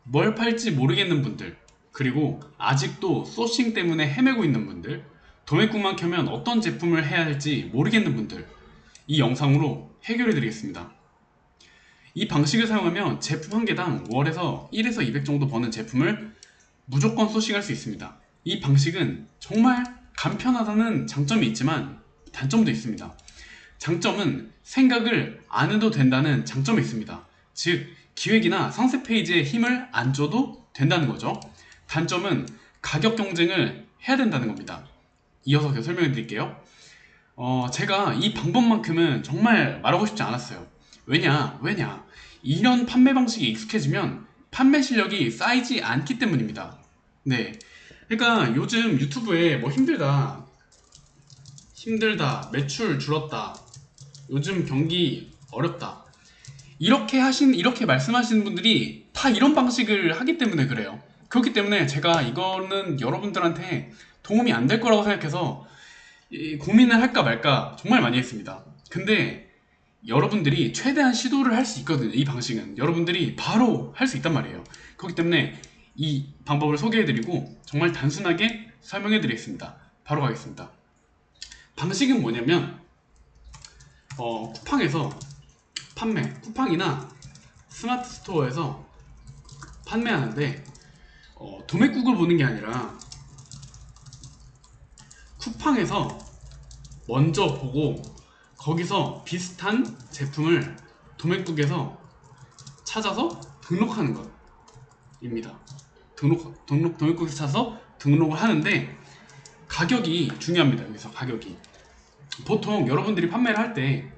뭘 팔지 모르겠는 분들, 그리고 아직도 소싱 때문에 헤매고 있는 분들, 도매국만 켜면 어떤 제품을 해야 할지 모르겠는 분들, 이 영상으로 해결해 드리겠습니다. 이 방식을 사용하면 제품 한 개당 월에서 1에서 200 정도 버는 제품을 무조건 소싱할 수 있습니다. 이 방식은 정말 간편하다는 장점이 있지만 단점도 있습니다. 장점은 생각을 안 해도 된다는 장점이 있습니다. 즉, 기획이나 상세 페이지에 힘을 안 줘도 된다는 거죠. 단점은 가격 경쟁을 해야 된다는 겁니다. 이어서 계속 설명해 드릴게요. 제가 이 방법만큼은 정말 말하고 싶지 않았어요. 왜냐? 이런 판매 방식이 익숙해지면 판매 실력이 쌓이지 않기 때문입니다. 네. 그러니까 요즘 유튜브에 뭐 힘들다, 매출 줄었다, 요즘 경기 어렵다. 이렇게 말씀하시는 분들이 다 이런 방식을 하기 때문에 그래요. 그렇기 때문에 제가 이거는 여러분들한테 도움이 안 될 거라고 생각해서 고민을 할까 말까 정말 많이 했습니다. 근데 여러분들이 최대한 시도를 할 수 있거든요. 이 방식은 여러분들이 바로 할 수 있단 말이에요. 그렇기 때문에 이 방법을 소개해드리고 정말 단순하게 설명해드리겠습니다. 바로 가겠습니다. 방식은 뭐냐면 쿠팡에서 쿠팡이나 스마트 스토어에서 판매하는데 도매국을 보는 게 아니라 쿠팡에서 먼저 보고 거기서 비슷한 제품을 도매국에서 찾아서 등록하는 것입니다. 도매국에서 찾아서 등록을 하는데 가격이 중요합니다. 여기서 가격이 보통 여러분들이 판매를 할 때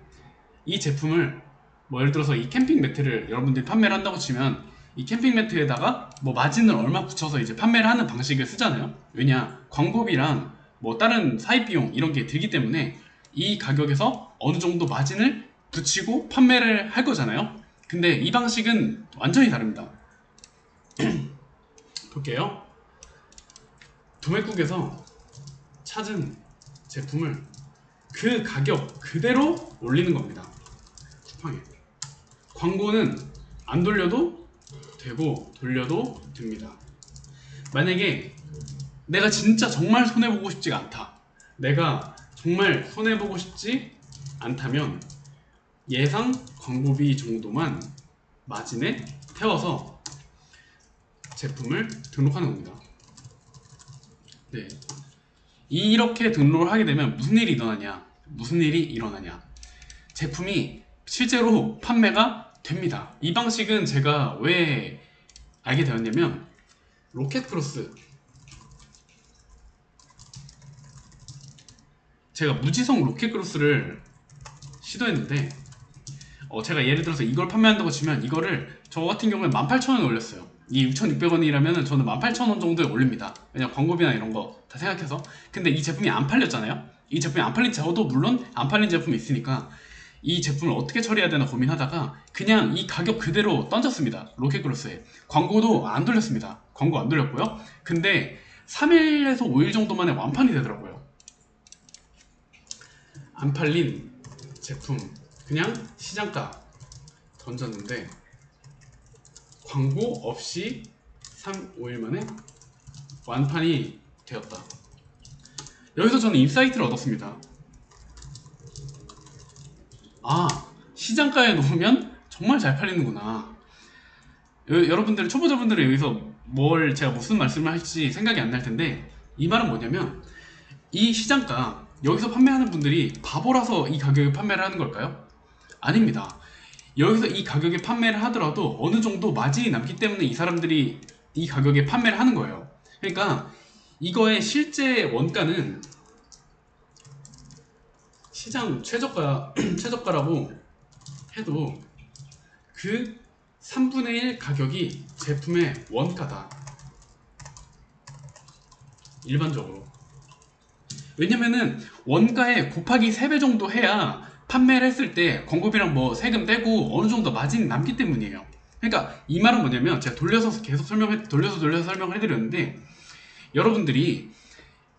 이 제품을 뭐 예를 들어서 이 캠핑 매트를 여러분들이 판매를 한다고 치면 이 캠핑 매트에다가 뭐 마진을 얼마 붙여서 이제 판매를 하는 방식을 쓰잖아요. 왜냐, 광고비랑 뭐 다른 사입 비용 이런 게 들기 때문에 이 가격에서 어느 정도 마진을 붙이고 판매를 할 거잖아요. 근데 이 방식은 완전히 다릅니다. 볼게요. 도매국에서 찾은 제품을 그 가격 그대로 올리는 겁니다. 쿠팡에 광고는 안 돌려도 되고 돌려도 됩니다. 만약에 내가 진짜 정말 손해보고 싶지가 않다, 내가 정말 손해보고 싶지 않다면 예상 광고비 정도만 마진에 태워서 제품을 등록하는 겁니다. 네. 이렇게 등록을 하게 되면 무슨 일이 일어나냐? 제품이 실제로 판매가 됩니다. 이 방식은 제가 왜 알게 되었냐면 로켓크로스, 제가 무지성 로켓크로스를 시도했는데 제가 예를 들어서 이걸 판매한다고 치면 이거를 저 같은 경우에 18,000원에 올렸어요. 이 6,600원이라면 저는 18,000원 정도에 올립니다. 왜냐, 광고비나 이런 거 다 생각해서. 근데 이 제품이 안 팔렸잖아요. 이 제품이 안 팔린 저도 물론 안 팔린 제품이 있으니까 이 제품을 어떻게 처리해야 되나 고민하다가 그냥 이 가격 그대로 던졌습니다. 로켓크로스에. 광고도 안 돌렸습니다. 광고 안 돌렸고요. 근데 3일에서 5일 정도 만에 완판이 되더라고요. 안 팔린 제품 그냥 시장가 던졌는데 광고 없이 3, 5일 만에 완판이 되었다. 여기서 저는 인사이트를 얻었습니다. 아, 시장가에 놓으면 정말 잘 팔리는구나. 여러분들, 초보자분들은 여기서 제가 무슨 말씀을 할지 생각이 안 날 텐데, 이 말은 뭐냐면 이 시장가, 여기서 판매하는 분들이 바보라서 이 가격에 판매를 하는 걸까요? 아닙니다. 여기서 이 가격에 판매를 하더라도 어느 정도 마진이 남기 때문에 이 사람들이 이 가격에 판매를 하는 거예요. 그러니까 이거의 실제 원가는 시장 최저가라고 해도 그 3분의 1 가격이 제품의 원가다. 일반적으로. 왜냐면은 원가에 곱하기 3배 정도 해야 판매를 했을 때 광고비랑 뭐 세금 떼고 어느 정도 마진이 남기 때문이에요. 그러니까 이 말은 뭐냐면 제가 계속 돌려서 설명을 해드렸는데, 여러분들이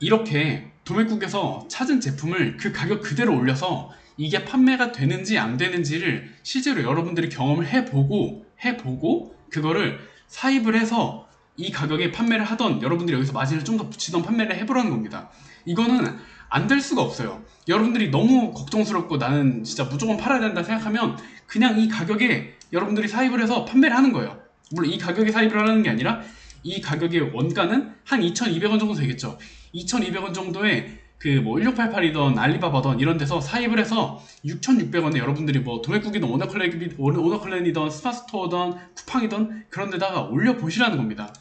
이렇게 도매국에서 찾은 제품을 그 가격 그대로 올려서 이게 판매가 되는지 안 되는지를 실제로 여러분들이 경험을 해보고 그거를 사입을 해서 이 가격에 판매를 하던, 여러분들이 여기서 마진을 좀 더 붙이던 판매를 해보라는 겁니다. 이거는 안 될 수가 없어요. 여러분들이 너무 걱정스럽고 나는 진짜 무조건 팔아야 된다 생각하면 그냥 이 가격에 여러분들이 사입을 해서 판매를 하는 거예요. 물론 이 가격에 사입을 하는 게 아니라 이 가격의 원가는 한 2,200원 정도 되겠죠. 2,200원 정도에 그 뭐 1688이던 알리바바던 이런 데서 사입을 해서 6,600원에 여러분들이 뭐 도매국이든 오너클랜이든 스마스토어든 쿠팡이든 그런 데다가 올려보시라는 겁니다.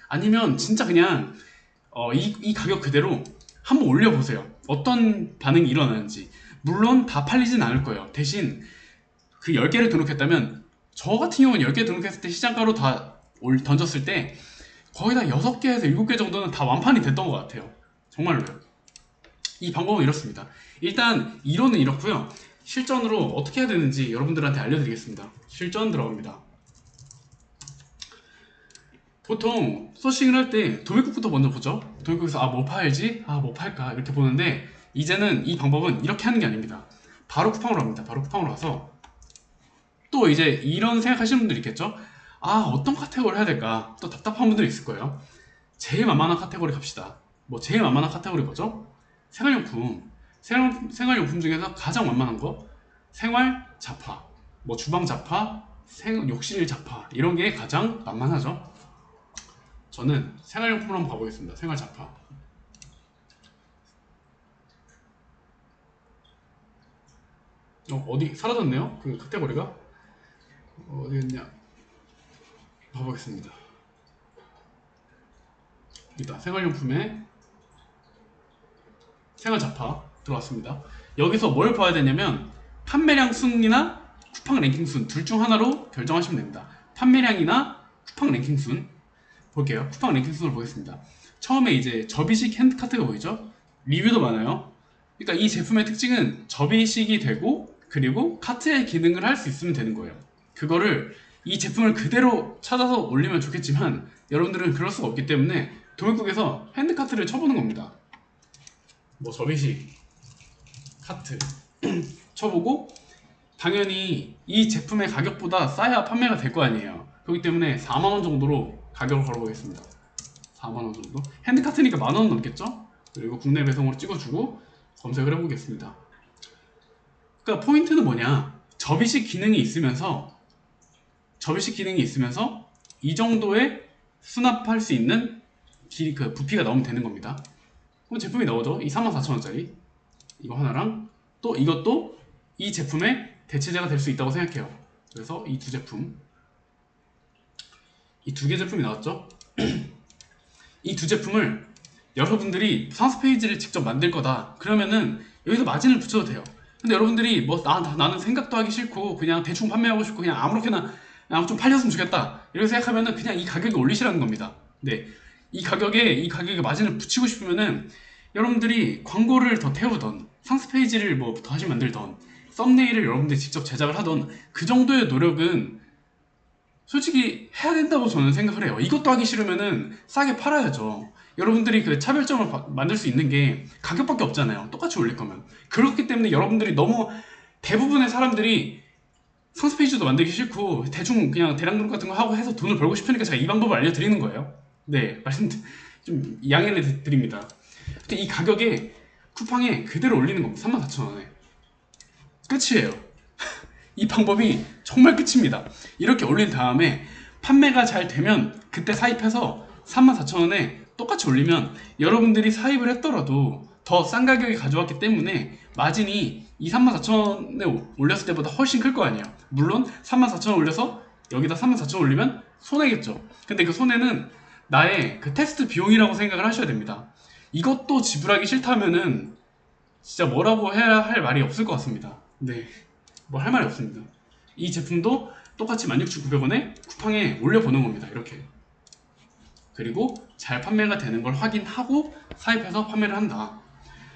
아니면 진짜 그냥 이 가격 그대로 한번 올려보세요. 어떤 반응이 일어나는지. 물론 다 팔리진 않을 거예요. 대신 그 10개를 등록했다면, 저 같은 경우는 10개 등록했을 때 시장가로 다 던졌을 때 거의 다 6개에서 7개 정도는 다 완판이 됐던 것 같아요. 정말로요. 이 방법은 이렇습니다. 일단 이론은 이렇고요. 실전으로 어떻게 해야 되는지 여러분들한테 알려드리겠습니다. 실전 들어갑니다. 보통 소싱을 할 때 도매국부터 먼저 보죠. 도매국에서 뭐 팔지? 뭐 팔까? 이렇게 보는데, 이제는 이 방법은 이렇게 하는 게 아닙니다. 바로 쿠팡으로 갑니다. 바로 쿠팡으로 가서 또 이제 이런 생각하시는 분들이 있겠죠. 어떤 카테고리 해야 될까? 또 답답한 분들이 있을 거예요. 제일 만만한 카테고리 갑시다. 제일 만만한 카테고리 뭐죠? 생활용품. 생활용품 중에서 가장 만만한 거 생활 잡화, 주방 잡화, 욕실 잡화, 이런 게 가장 만만하죠. 저는 생활용품으로 한번 가보겠습니다. 생활 잡화. 어디 사라졌네요? 그 카테고리가 어디였냐? 가보겠습니다. 여기다 생활용품에 생활잡화 들어왔습니다. 여기서 뭘 봐야 되냐면 판매량 순이나 쿠팡 랭킹 순 둘 중 하나로 결정하시면 됩니다. 판매량이나 쿠팡 랭킹 순 볼게요. 쿠팡 랭킹 순을 보겠습니다. 처음에 이제 접이식 핸드 카트가 보이죠? 리뷰도 많아요. 그러니까 이 제품의 특징은 접이식이 되고, 그리고 카트의 기능을 할 수 있으면 되는 거예요. 그거를 이 제품을 그대로 찾아서 올리면 좋겠지만 여러분들은 그럴 수가 없기 때문에 도매국에서 핸드 카트를 쳐보는 겁니다. 접이식 카트 쳐보고, 당연히 이 제품의 가격보다 싸야 판매가 될 거 아니에요. 그렇기 때문에 4만원 정도로 가격을 걸어보겠습니다. 4만원 정도. 핸드 카트니까 만원 넘겠죠? 그리고 국내 배송으로 찍어주고 검색을 해보겠습니다. 그러니까 포인트는 뭐냐, 접이식 기능이 있으면서 이 정도의 수납할 수 있는 그 부피가 나오면 되는 겁니다. 그럼 제품이 나오죠. 이 34,000원짜리 이거 하나랑, 또 이것도 이 제품의 대체제가 될 수 있다고 생각해요. 그래서 이 두 제품, 이 두 개 제품이 나왔죠. 이 두 제품을 여러분들이 상세 페이지를 직접 만들 거다 그러면은 여기서 마진을 붙여도 돼요. 근데 여러분들이 나는 생각도 하기 싫고 그냥 대충 판매하고 싶고 그냥 아무렇게나 그냥 좀 팔렸으면 좋겠다 이렇게 생각하면은 그냥 이 가격에 올리시라는 겁니다. 네, 이 가격에 마진을 붙이고 싶으면은 여러분들이 광고를 더 태우던, 상세 페이지를 더 다시 만들던, 썸네일을 여러분들이 직접 제작을 하던, 그 정도의 노력은 솔직히 해야 된다고 저는 생각을 해요. 이것도 하기 싫으면은 싸게 팔아야죠. 여러분들이 그 차별점을 만들 수 있는 게 가격밖에 없잖아요. 똑같이 올릴 거면. 그렇기 때문에 여러분들이 너무, 대부분의 사람들이 상세 페이지도 만들기 싫고 대충 그냥 대량 등록 같은 거 하고 해서 돈을 벌고 싶으니까 제가 이 방법을 알려드리는 거예요. 네, 좀 양해를 드립니다. 이 가격에 쿠팡에 그대로 올리는 겁니다. 34,000원에 끝이에요. 이 방법이 정말 끝입니다. 이렇게 올린 다음에 판매가 잘 되면 그때 사입해서 34,000원에 똑같이 올리면 여러분들이 사입을 했더라도 더 싼 가격에 가져왔기 때문에 마진이 이 34,000원에 올렸을 때보다 훨씬 클 거 아니에요. 물론 34,000원 올려서 여기다 34,000원 올리면 손해겠죠. 근데 그 손해는 나의 그 테스트 비용이라고 생각을 하셔야 됩니다. 이것도 지불하기 싫다면은 진짜 뭐라고 해야 할 말이 없을 것 같습니다. 네, 뭐 할 말이 없습니다. 이 제품도 똑같이 16,900원에 쿠팡에 올려보는 겁니다. 이렇게. 그리고 잘 판매가 되는 걸 확인하고 사입해서 판매를 한다.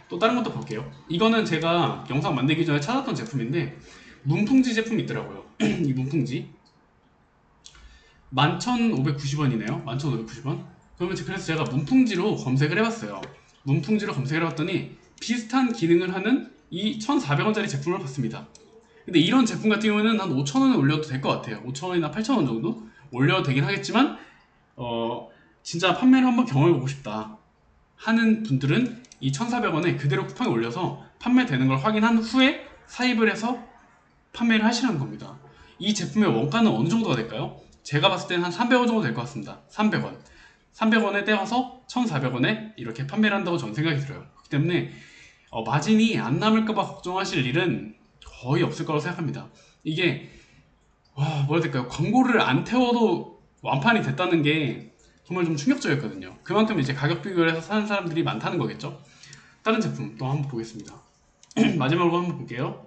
또 다른 것도 볼게요. 이거는 제가 영상 만들기 전에 찾았던 제품인데 문풍지 제품이 있더라고요. 이 문풍지 11,590원이네요 11,590원. 그러면 그래서 제가 문풍지로 검색을 해봤어요. 문풍지로 검색을 해봤더니 비슷한 기능을 하는 이 1,400원짜리 제품을 봤습니다. 근데 이런 제품 같은 경우에는 한 5,000원에 올려도 될 것 같아요. 5,000원이나 8,000원 정도 올려도 되긴 하겠지만 진짜 판매를 한번 경험해보고 싶다 하는 분들은 이 1,400원에 그대로 쿠팡에 올려서 판매되는 걸 확인한 후에 사입을 해서 판매를 하시라는 겁니다. 이 제품의 원가는 어느 정도가 될까요? 제가 봤을 때는 한 300원 정도 될 것 같습니다. 300원. 300원에 떼어서 1,400원에 이렇게 판매를 한다고 저는 생각이 들어요. 그렇기 때문에 마진이 안 남을까봐 걱정하실 일은 거의 없을 거라고 생각합니다. 이게 뭐라 해야 될까요? 광고를 안 태워도 완판이 됐다는 게 정말 좀 충격적이었거든요. 그만큼 이제 가격 비교를 해서 사는 사람들이 많다는 거겠죠. 다른 제품 또 한번 보겠습니다. 마지막으로 한번 볼게요.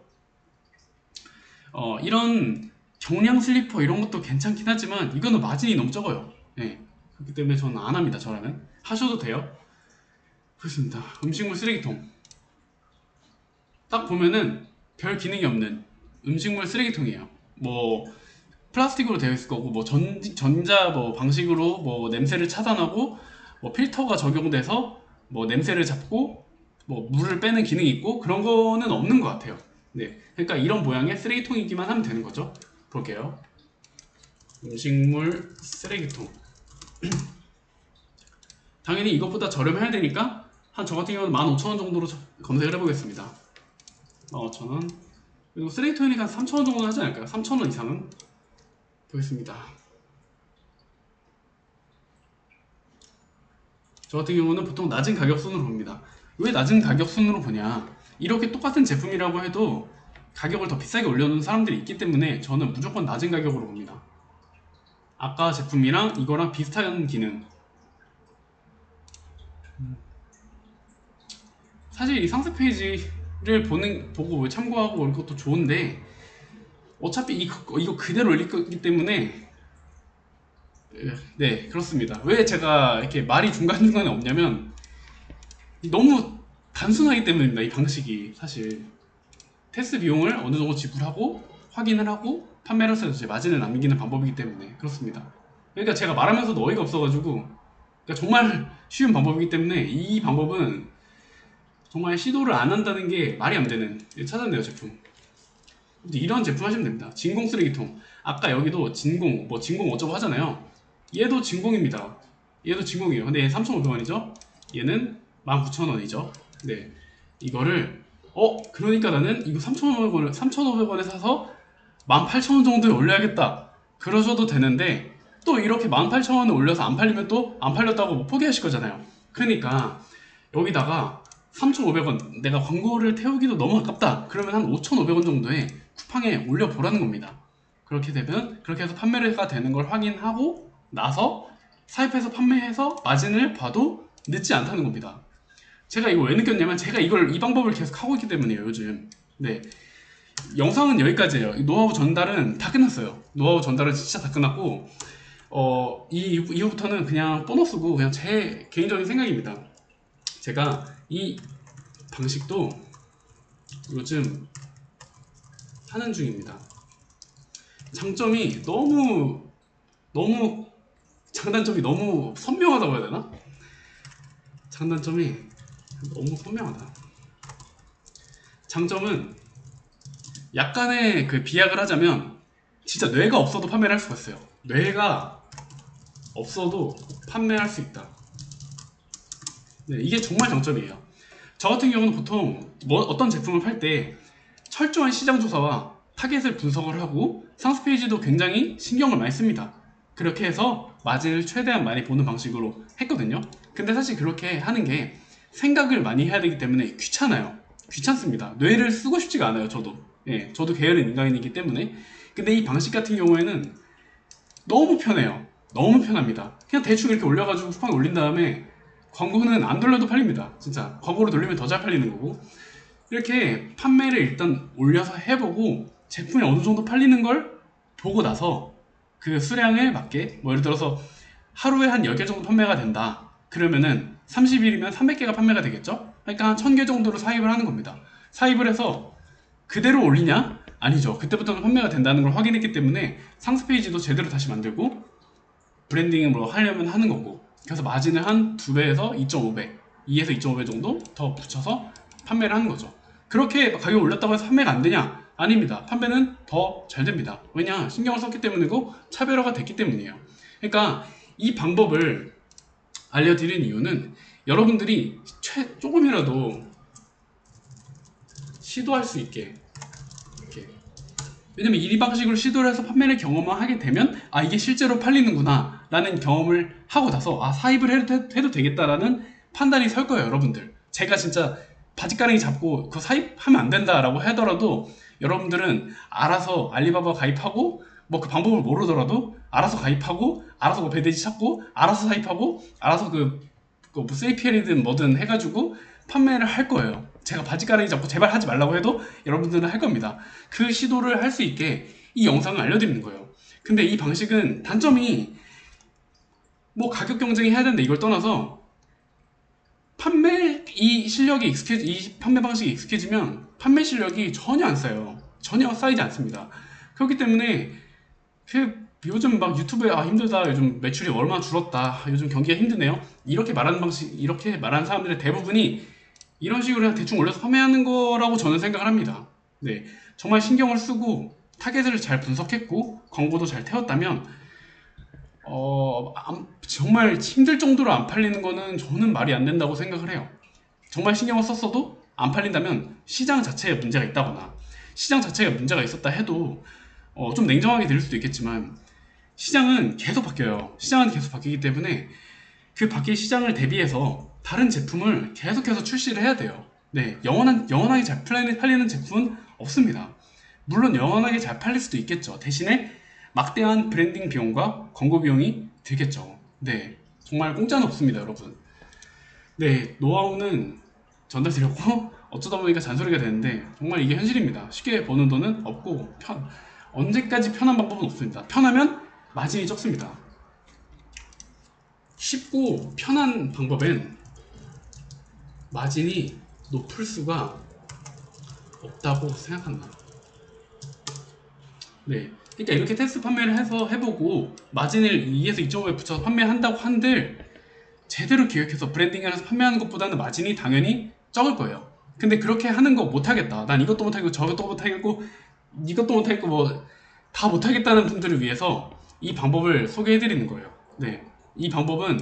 이런 경량 슬리퍼 이런 것도 괜찮긴 하지만 이거는 마진이 너무 적어요. 네. 그렇기 때문에 저는 안 합니다. 저라면 하셔도 돼요. 그렇습니다. 음식물 쓰레기통 딱 보면은 별 기능이 없는 음식물 쓰레기통이에요. 뭐 플라스틱으로 되어 있을 거고 뭐 전자 뭐 방식으로 뭐 냄새를 차단하고 뭐 필터가 적용돼서 뭐 냄새를 잡고 뭐 물을 빼는 기능이 있고 그런 거는 없는 것 같아요. 네, 그러니까 이런 모양의 쓰레기통이기만 하면 되는 거죠. 볼게요. 음식물 쓰레기통. 당연히 이것보다 저렴해야 되니까 한 저 같은 경우는 15,000원 정도로 검색을 해보겠습니다. 15,000원. 그리고 쓰레기통이니까 3,000원 정도 하지 않을까요? 3,000원 이상은 보겠습니다. 저 같은 경우는 보통 낮은 가격 순으로 봅니다. 왜 낮은 가격 순으로 보냐? 이렇게 똑같은 제품이라고 해도 가격을 더 비싸게 올려놓은 사람들이 있기 때문에 저는 무조건 낮은 가격으로 봅니다. 아까 제품이랑 이거랑 비슷한 기능. 사실 이 상세 페이지를 보고 참고하고 그런 것도 좋은데 어차피 이거 그대로 올릴 거기 때문에 네, 그렇습니다. 왜 제가 이렇게 말이 중간중간에 없냐면 너무 단순하기 때문입니다. 이 방식이 사실 테스트 비용을 어느 정도 지불하고 확인을 하고 판매를 해서 이제 마진을 남기는 방법이기 때문에 그렇습니다. 그러니까 제가 말하면서도 어이가 없어가지고 그러니까 정말 쉬운 방법이기 때문에 이 방법은 정말 시도를 안 한다는 게 말이 안 되는 찾았네요 제품. 이런 제품 하시면 됩니다. 진공 쓰레기통. 아까 여기도 진공 뭐 진공 어쩌고 하잖아요. 얘도 진공입니다. 얘도 진공이에요. 근데 얘 3,500원이죠. 얘는 19,000원이죠. 네, 이거를 그러니까 나는 이거 3,500원에 사서 18,000원 정도에 올려야겠다 그러셔도 되는데 또 이렇게 18,000원에 올려서 안 팔리면 또 안 팔렸다고 뭐 포기하실 거잖아요. 그러니까 여기다가 3,500원 내가 광고를 태우기도 너무 아깝다 그러면 한 5,500원 정도에 쿠팡에 올려보라는 겁니다. 그렇게 되면 그렇게 해서 판매가 되는 걸 확인하고 나서 사입해서 판매해서 마진을 봐도 늦지 않다는 겁니다. 제가 이거 왜 느꼈냐면 제가 이 방법을 계속 하고 있기 때문이에요 요즘. 네, 영상은 여기까지예요. 노하우 전달은 다 끝났어요. 노하우 전달은 진짜 다 끝났고 이후부터는 그냥 보너스고 그냥 제 개인적인 생각입니다. 제가 이 방식도 요즘 하는 중입니다. 장점이 너무 장단점이 너무 선명하다고 해야 되나? 장단점이 너무 선명하다. 장점은 약간의 그 비약을 하자면 진짜 뇌가 없어도 판매를 할 수가 있어요. 뇌가 없어도 판매할 수 있다. 네, 이게 정말 장점이에요. 저 같은 경우는 보통 어떤 제품을 팔 때 철저한 시장 조사와 타겟을 분석을 하고 상세 페이지도 굉장히 신경을 많이 씁니다. 그렇게 해서 마진을 최대한 많이 보는 방식으로 했거든요. 근데 사실 그렇게 하는 게 생각을 많이 해야 되기 때문에 귀찮아요. 귀찮습니다. 뇌를 쓰고 싶지가 않아요. 저도 게으른 인간이기 때문에. 근데 이 방식 같은 경우에는 너무 편해요. 너무 편합니다. 그냥 대충 이렇게 올려가지고 쿠팡에 올린 다음에 광고는 안 돌려도 팔립니다. 진짜 광고를 돌리면 더 잘 팔리는 거고. 이렇게 판매를 일단 올려서 해보고 제품이 어느 정도 팔리는 걸 보고 나서 그 수량에 맞게 뭐 예를 들어서 하루에 한 10개 정도 판매가 된다 그러면은 30일이면 300개가 판매가 되겠죠. 그러니까 한 1000개 정도로 사입을 하는 겁니다. 사입을 해서 그대로 올리냐? 아니죠. 그때부터는 판매가 된다는 걸 확인했기 때문에 상세 페이지도 제대로 다시 만들고 브랜딩을 뭐 하려면 하는 거고, 그래서 마진을 한 2배에서 2.5배 2에서 2.5배 정도 더 붙여서 판매를 하는 거죠. 그렇게 가격 올렸다고 해서 판매가 안 되냐? 아닙니다. 판매는 더 잘 됩니다. 왜냐? 신경을 썼기 때문이고 차별화가 됐기 때문이에요. 그러니까 이 방법을 알려드린 이유는 여러분들이 조금이라도 시도할 수 있게, 이렇게. 왜냐면 이 방식으로 시도를 해서 판매를 경험하게 되면 아, 이게 실제로 팔리는구나 라는 경험을 하고 나서 아, 사입을 해도 되겠다라는 판단이 설 거예요. 여러분들, 제가 진짜 바지가랑이 잡고 그 사입하면 안 된다라고 하더라도 여러분들은 알아서 알리바바 가입하고, 뭐 그 방법을 모르더라도 알아서 가입하고, 알아서 뭐 배대지 찾고, 알아서 사입하고, 알아서 뭐 세이피엘이든 뭐든 해가지고 판매를 할 거예요. 제가 바지가랑이 잡고 제발 하지 말라고 해도 여러분들은 할 겁니다. 그 시도를 할 수 있게 이 영상을 알려드리는 거예요. 근데 이 방식은 단점이 뭐 가격 경쟁이 해야 되는데 이걸 떠나서 이 판매 방식이 익숙해지면 판매 실력이 전혀 안 쌓여요. 전혀 쌓이지 않습니다. 그렇기 때문에 요즘 막 유튜브에 아, 힘들다, 요즘 매출이 얼마나 줄었다, 요즘 경기가 힘드네요, 이렇게 말하는 사람들의 대부분이 이런 식으로 그냥 대충 올려서 판매하는 거라고 저는 생각을 합니다. 네, 정말 신경을 쓰고 타겟을 잘 분석했고 광고도 잘 태웠다면 정말 힘들 정도로 안 팔리는 거는 저는 말이 안 된다고 생각을 해요. 정말 신경을 썼어도 안 팔린다면 시장 자체에 문제가 있다거나, 시장 자체가 문제가 있었다 해도 좀 냉정하게 들릴 수도 있겠지만 시장은 계속 바뀌어요. 시장은 계속 바뀌기 때문에 그 바뀐 시장을 대비해서 다른 제품을 계속해서 출시를 해야 돼요. 네, 영원하게 잘 팔리는 제품은 없습니다. 물론 영원하게 잘 팔릴 수도 있겠죠. 대신에 막대한 브랜딩 비용과 광고 비용이 들겠죠. 네, 정말 공짜는 없습니다, 여러분. 네, 노하우는 전달드렸고 어쩌다 보니까 잔소리가 되는데 정말 이게 현실입니다. 쉽게 버는 돈은 없고 언제까지 편한 방법은 없습니다. 편하면 마진이 적습니다. 쉽고 편한 방법엔 마진이 높을 수가 없다고 생각한다. 네, 그러니까 이렇게 테스트 판매를 해서 해보고 마진을 2에서 2.5에 붙여서 판매한다고 한들 제대로 기획해서 브랜딩을 해서 판매하는 것보다는 마진이 당연히 적을 거예요. 근데 그렇게 하는 거 못하겠다, 난 이것도 못하겠고 저것도 못하겠고 이것도 못하겠고 뭐 다 못하겠다는 분들을 위해서 이 방법을 소개해드리는 거예요. 네, 이 방법은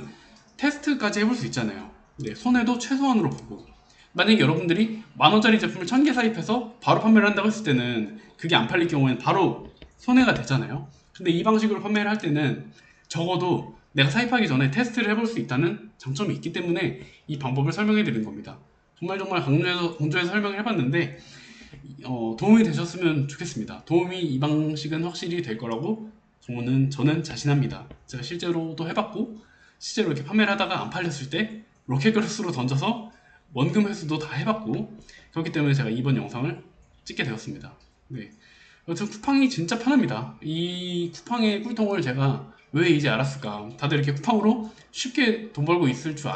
테스트까지 해볼 수 있잖아요. 네, 손해도 최소한으로 보고, 만약에 여러분들이 만원짜리 제품을 1000개 사입해서 바로 판매를 한다고 했을 때는 그게 안 팔릴 경우에는 바로 손해가 되잖아요. 근데 이 방식으로 판매를 할 때는 적어도 내가 사입하기 전에 테스트를 해볼 수 있다는 장점이 있기 때문에 이 방법을 설명해 드리는 겁니다. 정말 강조해서 설명을 해봤는데 도움이 되셨으면 좋겠습니다. 이 방식은 확실히 될 거라고 저는 자신합니다. 제가 실제로도 해봤고, 실제로 이렇게 판매를 하다가 안 팔렸을 때 로켓그로스로 던져서 원금 회수도 다 해봤고, 그렇기 때문에 제가 이번 영상을 찍게 되었습니다. 네, 여튼 쿠팡이 진짜 편합니다. 이 쿠팡의 꿀통을 제가 왜 이제 알았을까? 다들 이렇게 쿠팡으로 쉽게 돈 벌고 있을 줄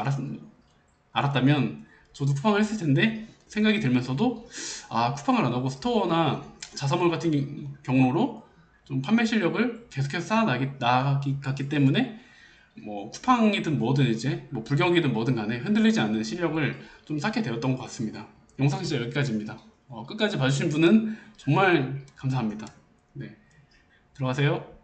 알았다면 저도 쿠팡을 했을 텐데 생각이 들면서도 아, 쿠팡을 안 하고 스토어나 자사몰 같은 경로로 좀 판매 실력을 계속해서 쌓아나갔기 때문에 뭐 쿠팡이든 뭐든 이제 뭐 불경기든 뭐든 간에 흔들리지 않는 실력을 좀 쌓게 되었던 것 같습니다. 영상 진짜 여기까지입니다. 끝까지 봐주신 분은 정말 감사합니다. 네, 들어가세요.